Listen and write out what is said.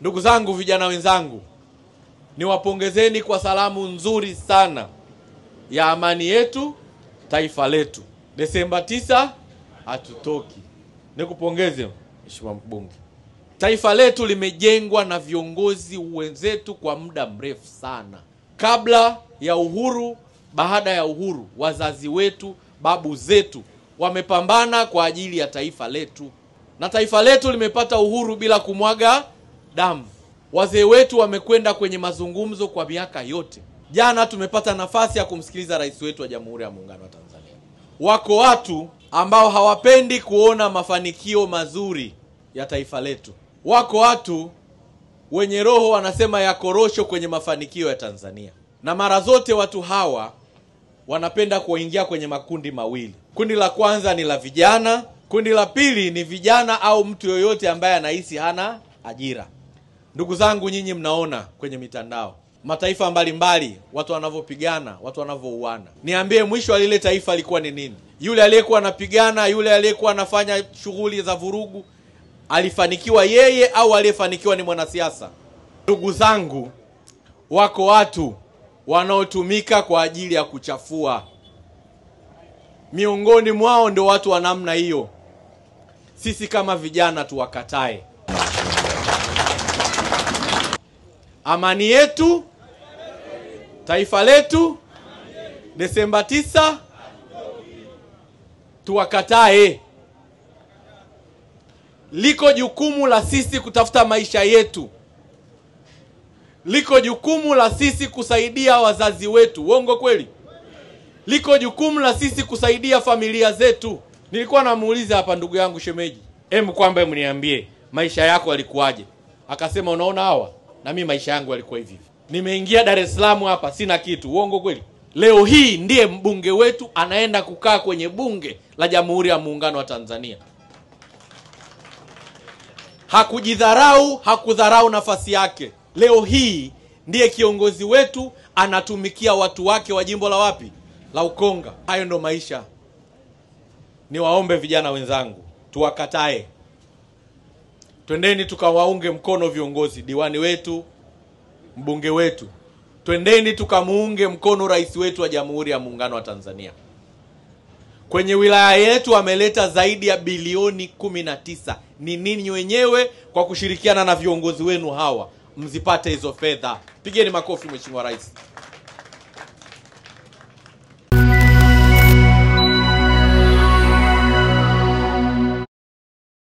Ndugu zangu, vijana wenzangu, niwapongezeni kwa salamu nzuri sana ya amani yetu, taifa letu. Desemba 9 hatutoki. Nikupongeze Mheshimiwa Mbunge. Taifa letu limejengwa na viongozi wenzetu kwa muda mrefu sana. Kabla ya uhuru, baada ya uhuru, wazazi wetu, babu zetu wamepambana kwa ajili ya taifa letu. Na taifa letu limepata uhuru bila kumwaga damu. Wazee wetu wamekwenda kwenye mazungumzo kwa miaka yote. Jana tumepata nafasi ya kumsikiliza rais wetu wa Jamhuri ya Muungano wa Tanzania. Wako watu ambao hawapendi kuona mafanikio mazuri ya taifa letu. Wako watu wenye roho wanasema ya korosho kwenye mafanikio ya Tanzania. Na mara zote watu hawa wanapenda kuingia kwenye makundi mawili. Kundi la kwanza ni la vijana, kundi la pili ni vijana au mtu yoyote ambaye anahisi hana ajira. Ndugu zangu, nyinyi mnaona kwenye mitandao mataifa mbalimbali watu wanavyopigana, watu wanavyouana. Niambie, mwisho wa lile taifa alikuwa ni nini? Yule aliyekuwa anapigana, yule aliyekuwa anafanya shughuli za vurugu, alifanikiwa yeye au aliyefanikiwa ni mwanasiasa? Ndugu zangu, wako watu wanaotumika kwa ajili ya kuchafua. Miongoni mwao ndio watu wa namna hiyo. Sisi kama vijana tuwakatae. Amani yetu, taifa letu, Desemba 9 tuwakatae. Liko jukumu la sisi kutafuta maisha yetu. Liko jukumu la sisi kusaidia wazazi wetu. Uongo kweli? Liko jukumu la sisi kusaidia familia zetu. Nilikuwa namuuliza hapa ndugu yangu shemeji, kwamba mniambie maisha yako yalikuwaje? Akasema unaona hawa, na mimi maisha yangu yalikuwa hivi. Nimeingia Dar es Salaam hapa sina kitu. Uongo kweli? Leo hii ndiye mbunge wetu anaenda kukaa kwenye bunge la Jamhuri ya Muungano wa Tanzania. Hakujidharau, hakudharau nafasi yake. Leo hii ndiye kiongozi wetu, anatumikia watu wake wa jimbo la wapi? La Ukonga. Hayo ndo maisha. Niwaombe vijana wenzangu, tuwakatae. Twendeni tukawaunge mkono viongozi, diwani wetu, mbunge wetu. Twendeni tukamuunge mkono rais wetu wa Jamhuri ya Muungano wa Tanzania. Kwenye wilaya yetu ameleta zaidi ya bilioni 19. Ni ninyi wenyewe kwa kushirikiana na viongozi wenu hawa mzipate hizo fedha. Pigeni makofi Mheshimiwa Rais.